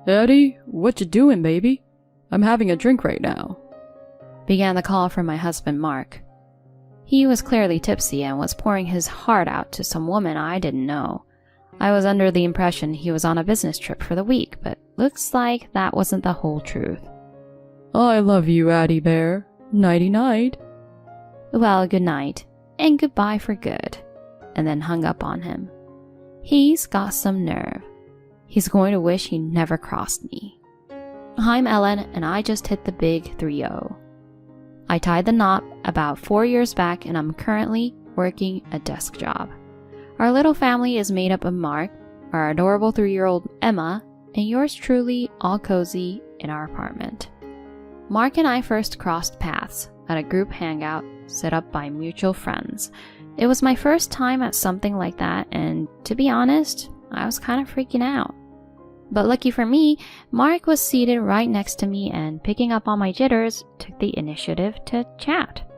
Eddie, what you doing, baby? I'm having a drink right now. Began the call from my husband, Mark. He was clearly tipsy and was pouring his heart out to some woman I didn't know. I was under the impression he was on a business trip for the week, but looks like that wasn't the whole truth. I love you, Addie Bear. Nighty-night. Well, good night, and goodbye for good, and then hung up on him. He's got some nerve. He's going to wish he never crossed me. I'm Ellen, and I just hit the big 3-0. I tied the knot about 4 years back, and I'm currently working a desk job. Our little family is made up of Mark, our adorable 3-year-old Emma, and yours truly, all cozy in our apartment. Mark and I first crossed paths at a group hangout set up by mutual friends. It was my first time at something like that, and to be honest, I was kind of freaking out. But lucky for me, Mark was seated right next to me and, picking up on my jitters, took the initiative to chat.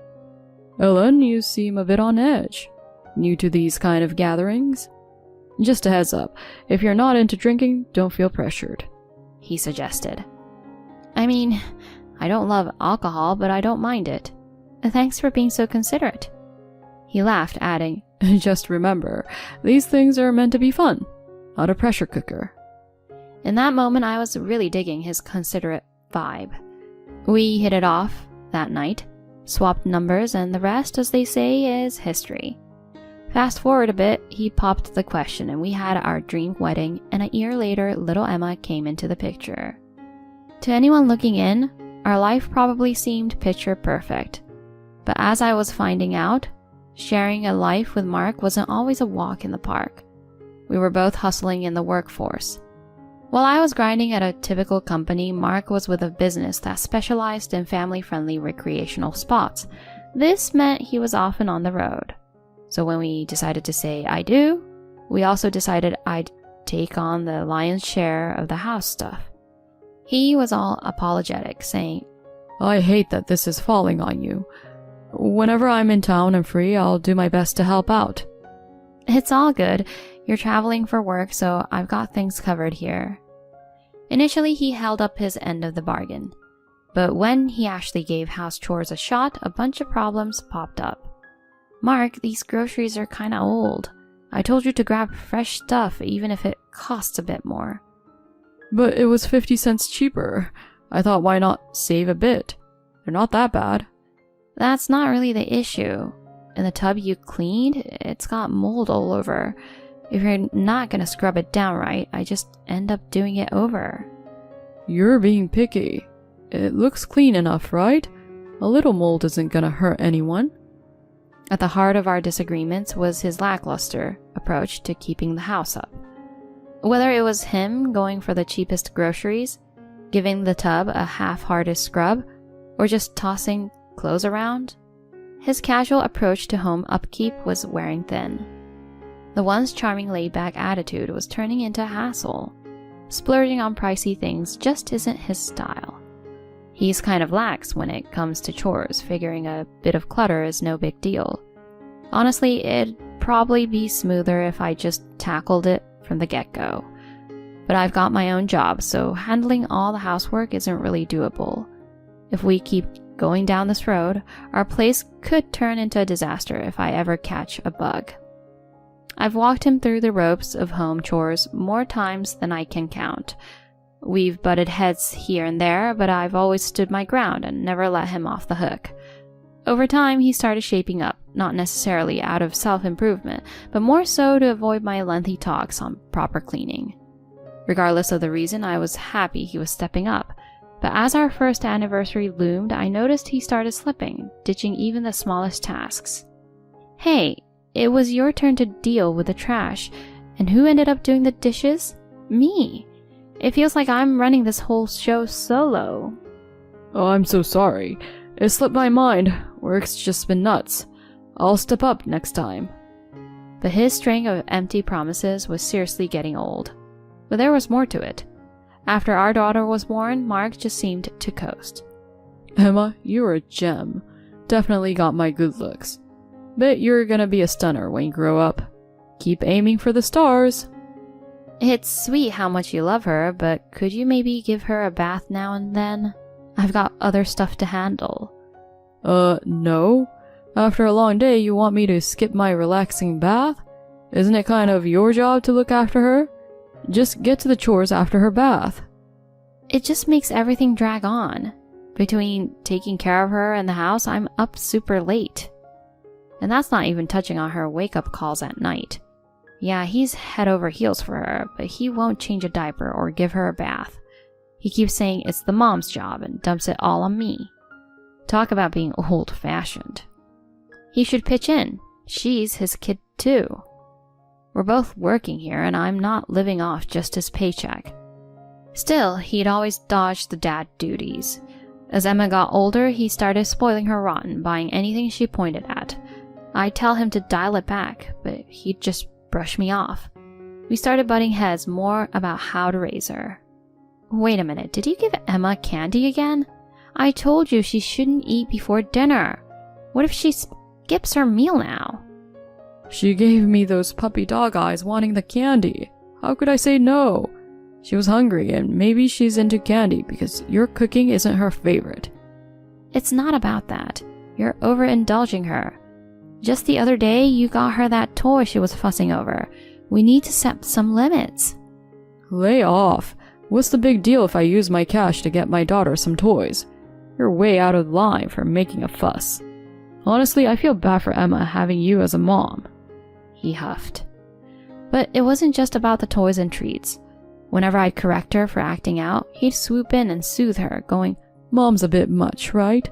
Ellen, you seem a bit on edge. New to these kind of gatherings? Just a heads up, if you're not into drinking, don't feel pressured, he suggested. I mean, I don't love alcohol, but I don't mind it. Thanks for being so considerate. He laughed, adding, Just remember, these things are meant to be fun, not a pressure cooker. In that moment, I was really digging his considerate vibe. We hit it off that night, swapped numbers, and the rest, as they say, is history. Fast forward a bit, he popped the question, and we had our dream wedding, and a year later, little Emma came into the picture. To anyone looking in, our life probably seemed picture perfect. But as I was finding out, sharing a life with Mark wasn't always a walk in the park. We were both hustling in the workforce. While I was grinding at a typical company, Mark was with a business that specialized in family-friendly recreational spots. This meant he was often on the road. So when we decided to say I do, we also decided I'd take on the lion's share of the house stuff. He was all apologetic, saying, I hate that this is falling on you. Whenever I'm in town and free, I'll do my best to help out. It's all good. You're traveling for work, so I've got things covered here. Initially, he held up his end of the bargain. But when he actually gave house chores a shot, a bunch of problems popped up. Mark, these groceries are kinda old. I told you to grab fresh stuff, even if it costs a bit more. But it was 50 cents cheaper. I thought, why not save a bit? They're not that bad. That's not really the issue. In the tub you cleaned, it's got mold all over. If you're not gonna scrub it down right, I just end up doing it over. You're being picky. It looks clean enough, right? A little mold isn't gonna hurt anyone. At the heart of our disagreements was his lackluster approach to keeping the house up. Whether it was him going for the cheapest groceries, giving the tub a half-hearted scrub, or just tossing clothes around, his casual approach to home upkeep was wearing thin. The once charming laid-back attitude was turning into a hassle. Splurging on pricey things just isn't his style. He's kind of lax when it comes to chores, figuring a bit of clutter is no big deal. Honestly, it'd probably be smoother if I just tackled it from the get-go. But I've got my own job, so handling all the housework isn't really doable. If we keep going down this road, our place could turn into a disaster if I ever catch a bug. I've walked him through the ropes of home chores more times than I can count. We've butted heads here and there, but I've always stood my ground and never let him off the hook. Over time, he started shaping up, not necessarily out of self-improvement, but more so to avoid my lengthy talks on proper cleaning. Regardless of the reason, I was happy he was stepping up. But as our first anniversary loomed, I noticed he started slipping, ditching even the smallest tasks. Hey, it was your turn to deal with the trash, and who ended up doing the dishes? Me. It feels like I'm running this whole show solo. Oh, I'm so sorry. It slipped my mind. Work's just been nuts. I'll step up next time. But his string of empty promises was seriously getting old. But there was more to it. After our daughter was born, Mark just seemed to coast. Emma, you're a gem. Definitely got my good looks. Bet you're gonna be a stunner when you grow up. Keep aiming for the stars. It's sweet how much you love her, but could you maybe give her a bath now and then? I've got other stuff to handle. No. After a long day, you want me to skip my relaxing bath? Isn't it kind of your job to look after her? Just get to the chores after her bath. It just makes everything drag on. Between taking care of her and the house, I'm up super late. And that's not even touching on her wake-up calls at night. Yeah, he's head over heels for her, but he won't change a diaper or give her a bath. He keeps saying it's the mom's job and dumps it all on me. Talk about being old-fashioned. He should pitch in. She's his kid too. We're both working here and I'm not living off just his paycheck. Still, he'd always dodged the dad duties. As Emma got older, he started spoiling her rotten, buying anything she pointed at. I'd tell him to dial it back, but he'd just brush me off. We started butting heads more about how to raise her. Wait a minute, did you give Emma candy again? I told you she shouldn't eat before dinner. What if she skips her meal now? She gave me those puppy dog eyes wanting the candy. How could I say no? She was hungry and maybe she's into candy because your cooking isn't her favorite. It's not about that. You're overindulging her. Just the other day, you got her that toy she was fussing over. We need to set some limits. Lay off. What's the big deal if I use my cash to get my daughter some toys? You're way out of line for making a fuss. Honestly, I feel bad for Emma having you as a mom. He huffed. But it wasn't just about the toys and treats. Whenever I'd correct her for acting out, he'd swoop in and soothe her, going, Mom's a bit much, right?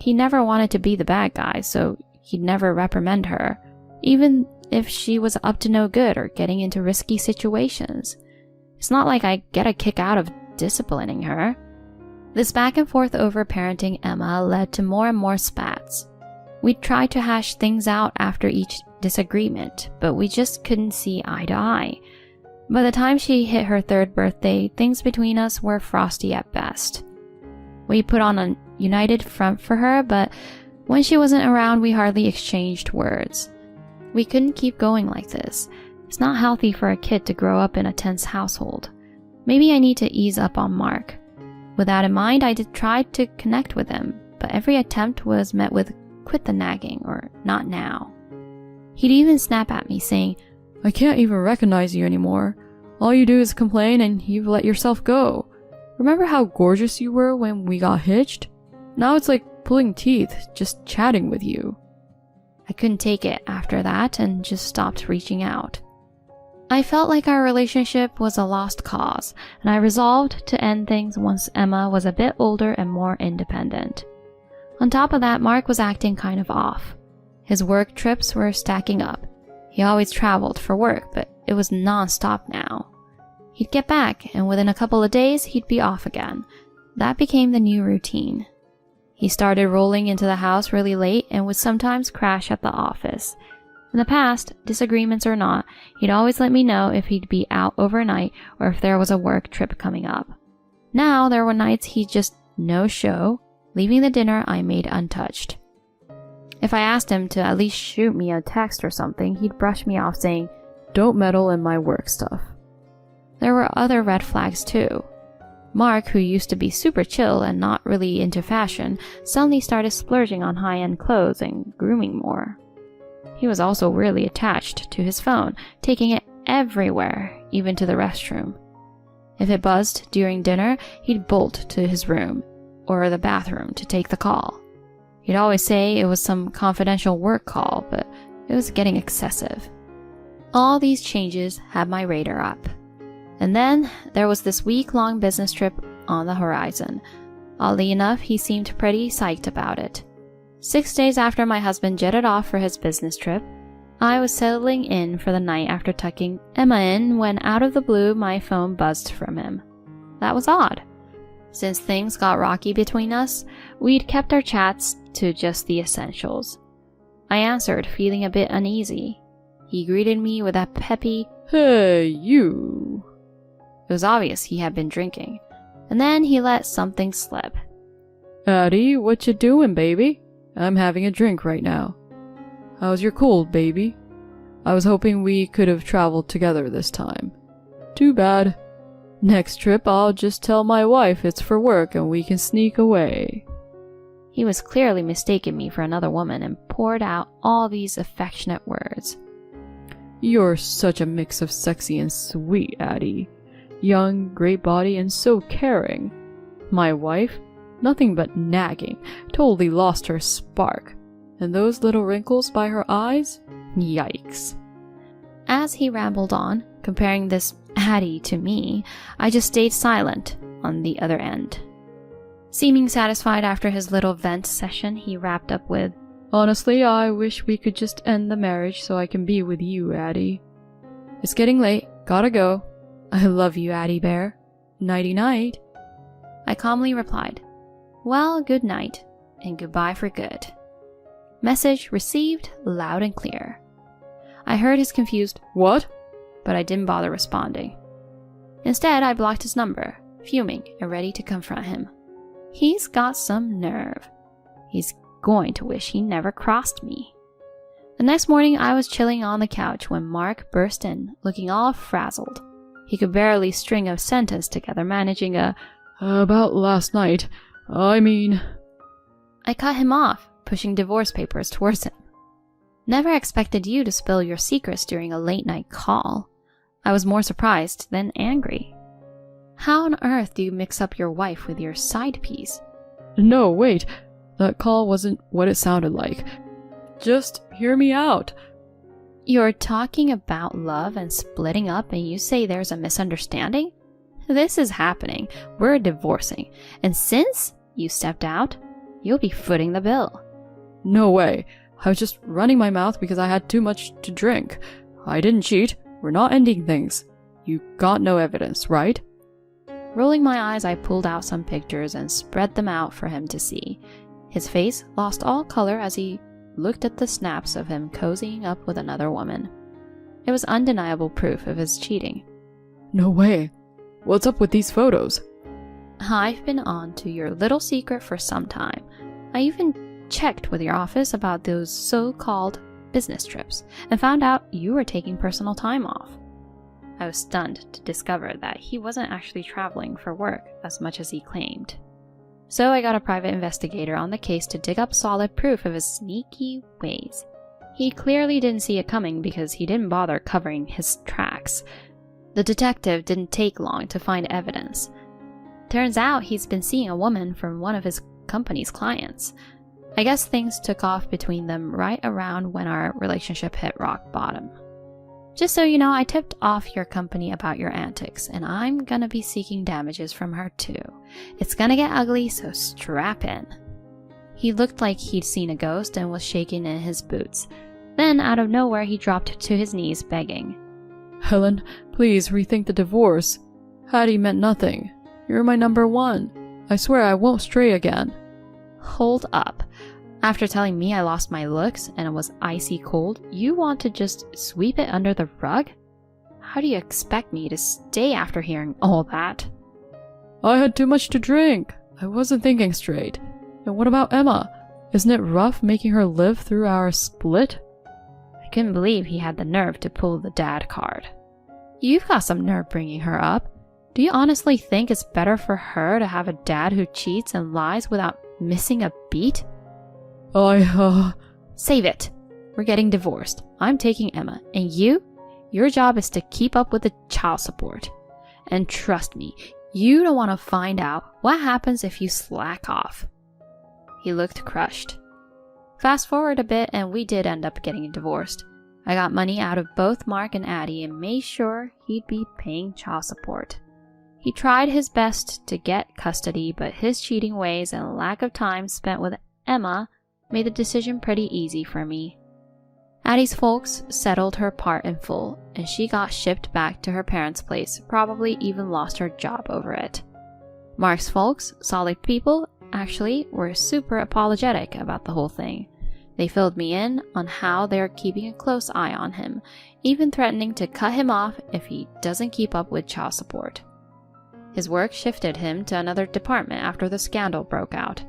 He never wanted to be the bad guy, so he'd never reprimand her, even if she was up to no good or getting into risky situations. It's not like I get a kick out of disciplining her. This back and forth over parenting Emma led to more and more spats. We'd try to hash things out after each disagreement, but we just couldn't see eye to eye. By the time she hit her 3rd birthday, things between us were frosty at best. We put on a united front for her, but when she wasn't around, we hardly exchanged words. We couldn't keep going like this. It's not healthy for a kid to grow up in a tense household. Maybe I need to ease up on Mark. With that in mind, I did try to connect with him, but every attempt was met with quit the nagging or not now. He'd even snap at me saying, I can't even recognize you anymore. All you do is complain and you've let yourself go. Remember how gorgeous you were when we got hitched? Now it's like pulling teeth just chatting with you. I couldn't take it after that and just stopped reaching out. I felt like our relationship was a lost cause, and I resolved to end things once Emma was a bit older and more independent. On top of that, Mark was acting kind of off. His work trips were stacking up. He always traveled for work, but it was non-stop now. He'd get back, and within a couple of days, he'd be off again. That became the new routine. He started rolling into the house really late and would sometimes crash at the office. In the past, disagreements or not, he'd always let me know if he'd be out overnight or if there was a work trip coming up. Now, there were nights he'd just no-show, leaving the dinner I made untouched. If I asked him to at least shoot me a text or something, he'd brush me off saying, Don't meddle in my work stuff. There were other red flags too. Mark, who used to be super chill and not really into fashion, suddenly started splurging on high-end clothes and grooming more. He was also really attached to his phone, taking it everywhere, even to the restroom. If it buzzed during dinner, he'd bolt to his room or the bathroom to take the call. He'd always say it was some confidential work call, but it was getting excessive. All these changes had my radar up. And then there was this week-long business trip on the horizon. Oddly enough, he seemed pretty psyched about it. 6 days after my husband jetted off for his business trip, I was settling in for the night after tucking Emma in when out of the blue my phone buzzed from him. That was odd. Since things got rocky between us, we'd kept our chats to just the essentials. I answered, feeling a bit uneasy. He greeted me with that peppy, Hey, you. It was obvious he had been drinking. And then he let something slip. Addie, what you doing, baby? I'm having a drink right now. How's your cold, baby? I was hoping we could have traveled together this time. Too bad. Next trip, I'll just tell my wife it's for work and we can sneak away. He was clearly mistaking me for another woman and poured out all these affectionate words. You're such a mix of sexy and sweet, Addie. Young, great body, and so caring. My wife? Nothing but nagging. Totally lost her spark. And those little wrinkles by her eyes? Yikes. As he rambled on, comparing this Addie to me, I just stayed silent on the other end. Seeming satisfied after his little vent session, he wrapped up with, Honestly, I wish we could just end the marriage so I can be with you, Addie. It's getting late. Gotta go. I love you, Addie Bear. Nighty-night. I calmly replied, Well, good night, and goodbye for good. Message received loud and clear. I heard his confused, What? But I didn't bother responding. Instead, I blocked his number, fuming and ready to confront him. He's got some nerve. He's going to wish he never crossed me. The next morning, I was chilling on the couch when Mark burst in, looking all frazzled. He could barely string a sentence together, managing about last night. I cut him off, pushing divorce papers towards him. Never expected you to spill your secrets during a late-night call. I was more surprised than angry. How on earth do you mix up your wife with your side piece? No, wait. That call wasn't what it sounded like. Just hear me out. You're talking about love and splitting up and you say there's a misunderstanding? This is happening. We're divorcing. And since you stepped out, you'll be footing the bill. No way. I was just running my mouth because I had too much to drink. I didn't cheat. We're not ending things. You got no evidence, right? Rolling my eyes, I pulled out some pictures and spread them out for him to see. His face lost all color as he looked at the snaps of him cozying up with another woman. It was undeniable proof of his cheating. No way. What's up with these photos? I've been on to your little secret for some time. I even checked with your office about those so-called business trips and found out you were taking personal time off. I was stunned to discover that he wasn't actually traveling for work as much as he claimed. So I got a private investigator on the case to dig up solid proof of his sneaky ways. He clearly didn't see it coming because he didn't bother covering his tracks. The detective didn't take long to find evidence. Turns out he's been seeing a woman from one of his company's clients. I guess things took off between them right around when our relationship hit rock bottom. Just so you know, I tipped off your company about your antics, and I'm gonna be seeking damages from her too. It's gonna get ugly, so strap in. He looked like he'd seen a ghost and was shaking in his boots. Then, out of nowhere, he dropped to his knees, begging. Helen, please rethink the divorce. Hattie meant nothing. You're my number one. I swear I won't stray again. Hold up. After telling me I lost my looks and it was icy cold, you want to just sweep it under the rug? How do you expect me to stay after hearing all that? I had too much to drink. I wasn't thinking straight. And what about Emma? Isn't it rough making her live through our split? I couldn't believe he had the nerve to pull the dad card. You've got some nerve bringing her up. Do you honestly think it's better for her to have a dad who cheats and lies without missing a beat? Save it. We're getting divorced. I'm taking Emma. And you? Your job is to keep up with the child support. And trust me, you don't want to find out what happens if you slack off. He looked crushed. Fast forward a bit and we did end up getting divorced. I got money out of both Mark and Addie and made sure he'd be paying child support. He tried his best to get custody, but his cheating ways and lack of time spent with Emma made the decision pretty easy for me. Addie's folks settled her part in full, and she got shipped back to her parents' place, probably even lost her job over it. Mark's folks, solid people, actually were super apologetic about the whole thing. They filled me in on how they're keeping a close eye on him, even threatening to cut him off if he doesn't keep up with child support. His work shifted him to another department after the scandal broke out.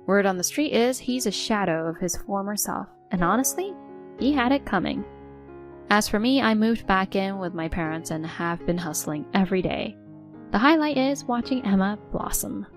Word on the street is he's a shadow of his former self, and honestly, he had it coming. As for me, I moved back in with my parents and have been hustling every day. The highlight is watching Emma blossom.